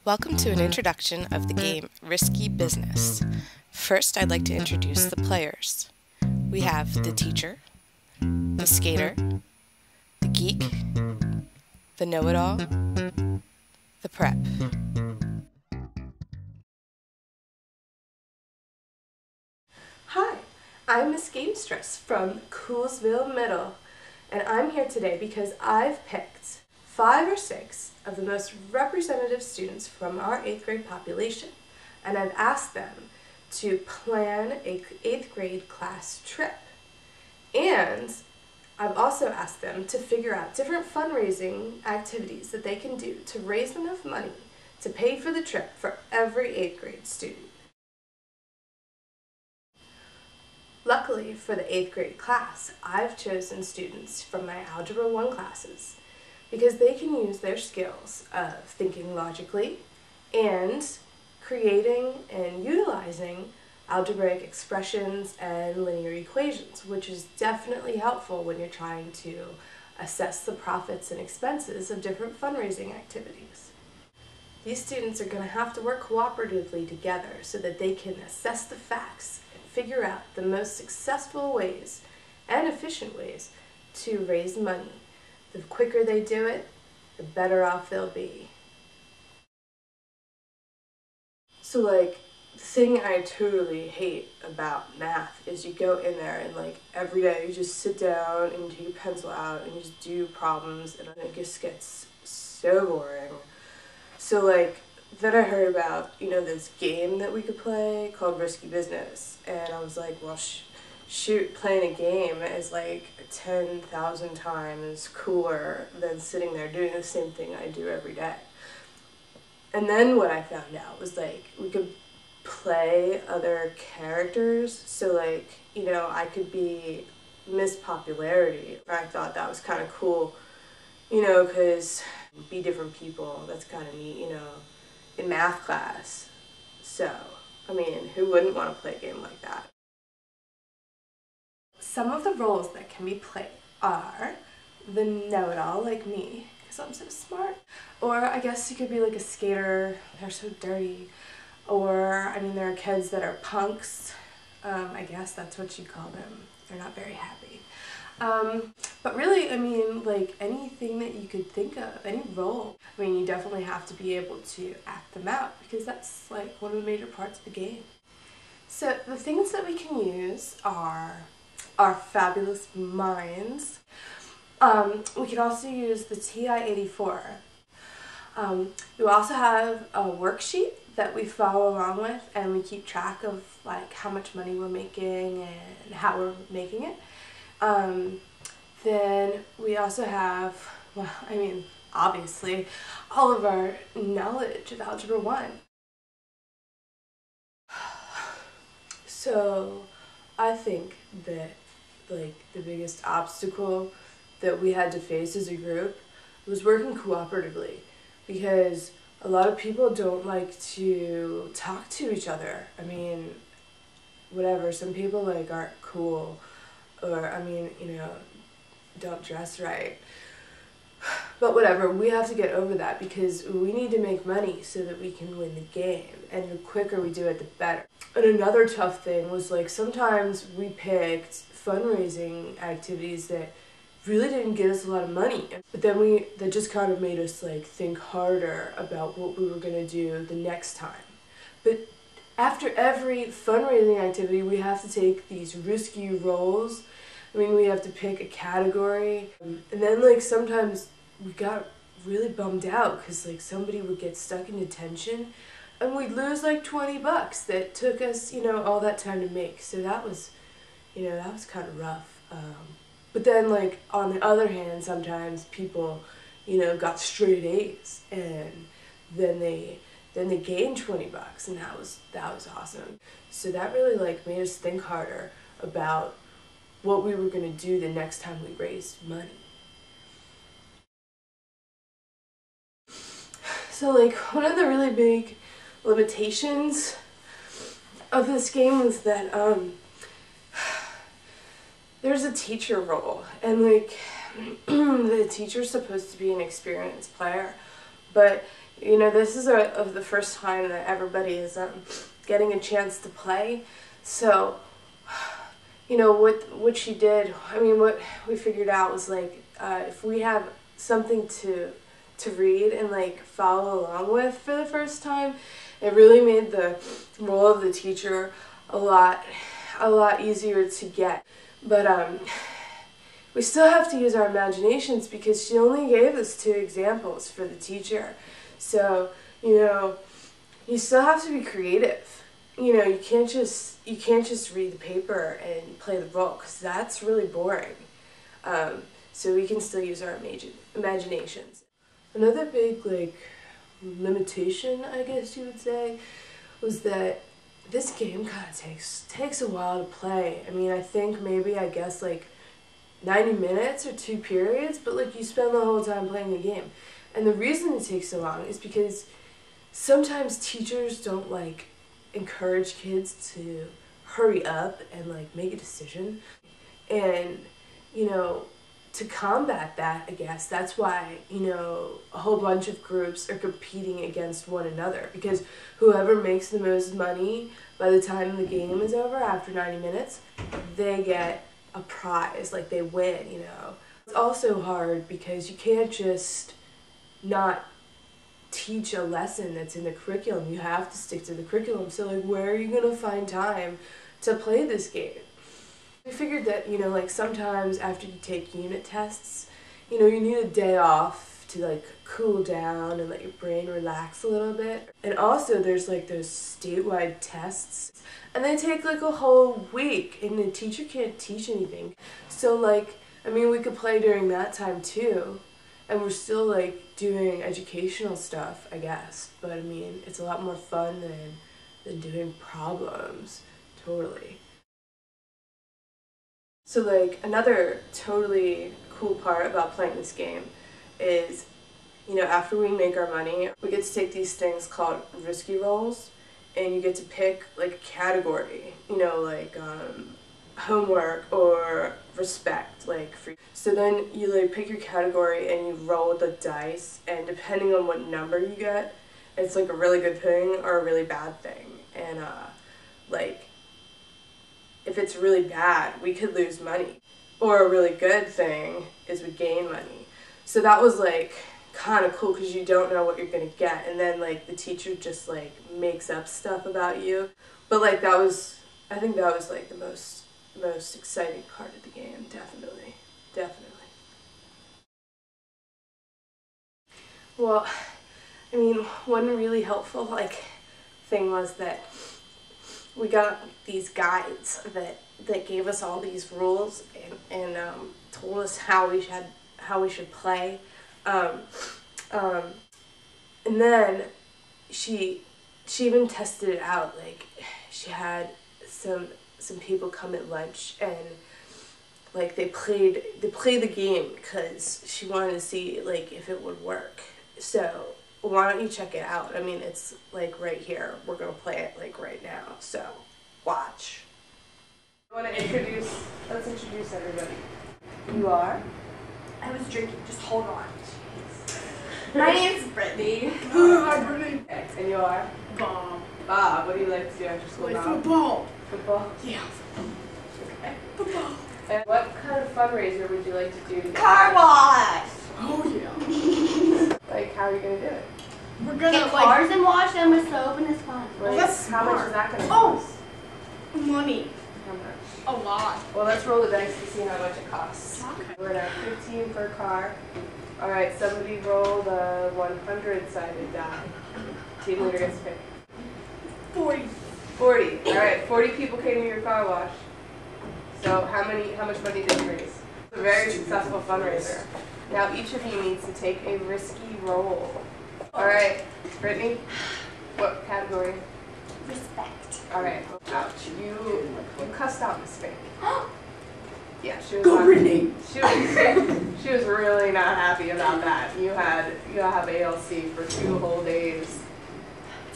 Welcome to an introduction of the game Risky Business. First, I'd like to introduce the players. We have the teacher, the skater, the geek, the know-it-all, the prep. Hi, I'm Miss Gamestress from Coolsville Middle, and I'm here today because I've picked 5 or 6 of the most representative students from our 8th grade population, and I've asked them to plan a 8th grade class trip. And I've also asked them to figure out different fundraising activities that they can do to raise enough money to pay for the trip for every 8th grade student. Luckily for the 8th grade class, I've chosen students from my Algebra 1 classes because they can use their skills of thinking logically and creating and utilizing algebraic expressions and linear equations, which is definitely helpful when you're trying to assess the profits and expenses of different fundraising activities. These students are going to have to work cooperatively together so that they can assess the facts and figure out the most successful ways and efficient ways to raise money. The quicker they do it, the better off they'll be. So the thing I totally hate about math is you go in there and every day you just sit down and take your pencil out and you just do problems, and it just gets so boring. So then I heard about, this game that we could play called Risky Business, and I was like, well, shoot, playing a game is 10,000 times cooler than sitting there doing the same thing I do every day. And then what I found out was we could play other characters, so I could be Miss Popularity. I thought that was kind of cool, because be different people, that's kind of neat, in math class. So, who wouldn't want to play a game like that? Some of the roles that can be played are the know-it-all like me, because I'm so smart. Or I guess you could be like a skater, they're so dirty. Or, there are kids that are punks, I guess that's what you call them. They're not very happy. But really, anything that you could think of, any role, you definitely have to be able to act them out, because that's one of the major parts of the game. So the things that we can use are our fabulous minds. We can also use the TI-84. We also have a worksheet that we follow along with, and we keep track of how much money we're making and how we're making it. Then we also have, obviously, all of our knowledge of Algebra 1. So I think that the biggest obstacle that we had to face as a group was working cooperatively, because a lot of people don't like to talk to each other. Whatever, some people aren't cool, or don't dress right. But whatever, we have to get over that, because we need to make money so that we can win the game, and the quicker we do it, the better. And another tough thing was sometimes we picked fundraising activities that really didn't get us a lot of money, but then that just kind of made us think harder about what we were going to do the next time. But after every fundraising activity, we have to take these risky roles. We have to pick a category, and then sometimes we got really bummed out because somebody would get stuck in detention and we'd lose $20 that took us all that time to make. So that was kind of rough. But then on the other hand, sometimes people got straight A's, and then they gained $20, and that was awesome. So that really made us think harder about what we were going to do the next time we raised money. So one of the really big limitations of this game was that there's a teacher role, and the teacher's supposed to be an experienced player, but You know, this is the first time that everybody is getting a chance to play. So, you know, what she did, I mean, what we figured out was, like, if we have something to read and, like, follow along with for the first time, it really made the role of the teacher a lot easier to get. But we still have to use our imaginations because she only gave us 2 examples for the teacher. So, you know, you still have to be creative. You know, you can't just read the paper and play the role, because that's really boring. So we can still use our imaginations. Another big, like, limitation, I guess you would say, was that this game kind of takes a while to play. I mean, I think maybe, I guess, like 90 minutes or 2 periods, but, like, you spend the whole time playing the game. And the reason it takes so long is because sometimes teachers don't, like, encourage kids to hurry up and, like, make a decision. And, you know, to combat that, I guess, that's why, you know, a whole bunch of groups are competing against one another, because whoever makes the most money by the time the game is over, after 90 minutes, they get a prize, like they win, you know. It's also hard because you can't just not teach a lesson that's in the curriculum. You have to stick to the curriculum. So, like, where are you going to find time to play this game? We figured that, you know, like, sometimes after you take unit tests, you know, you need a day off to, like, cool down and let your brain relax a little bit. And also there's, like, those statewide tests, and they take, like, a whole week, and the teacher can't teach anything. So, like, I mean, we could play during that time too, and we're still, like, doing educational stuff, I guess. But I mean, it's a lot more fun than doing problems. Totally. So, like, another totally cool part about playing this game is, you know, after we make our money, we get to take these things called risky rolls, and you get to pick, like, a category, you know, like, homework or respect, like, free. So then you, like, pick your category and you roll the dice, and depending on what number you get, it's, like, a really good thing or a really bad thing. And, like, if it's really bad, we could lose money. Or a really good thing is we gain money. So that was, like, kind of cool, because you don't know what you're going to get. And then, like, the teacher just, like, makes up stuff about you. But, like, I think that was, like, the most exciting part of the game. Definitely. Well, I mean, one really helpful, like, thing was that we got these guides that gave us all these rules and told us how we should play. And then she even tested it out. Like, she had some people come at lunch, and, like, they played the game because she wanted to see, like, if it would work. So why don't you check it out? I mean, it's, like, right here. We're gonna play it, like, right now. So watch. Let's introduce everybody. You are? I was drinking. Just hold on. My name's Brittany. Hi, Brittany. Okay. And you are? Bob. Bob. What do you like to do after school, Play Bob? football. Football? Yeah. Okay. Football. And what kind of fundraiser would you like to do? Car wash. Oh, yeah. Like, how are you going to do it? We're gonna get cars and wash them with soap, and it's fun. Like, that's how much smart. is that going to Oh. cost? Money. How much? A lot. Well, let's roll the dice to see how much it costs. Okay. We're at 15 per car. All right, somebody roll the 100-sided die. Team leader gets to pick. 40. 40. All right, 40 people came to your car wash. So how much money did you raise? It's a very successful fundraiser. Now each of you needs to take a risky roll. All right, Brittany, what category? Respect. All right, ouch. You cussed out Miss Fink. Yeah, she was. Go, Brittany. She was really not happy about that. You have ALC for 2 whole days.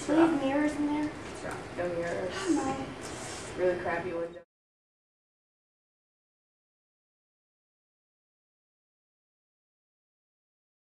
Do we have mirrors in there? It's rough. No mirrors. No. Really crappy window.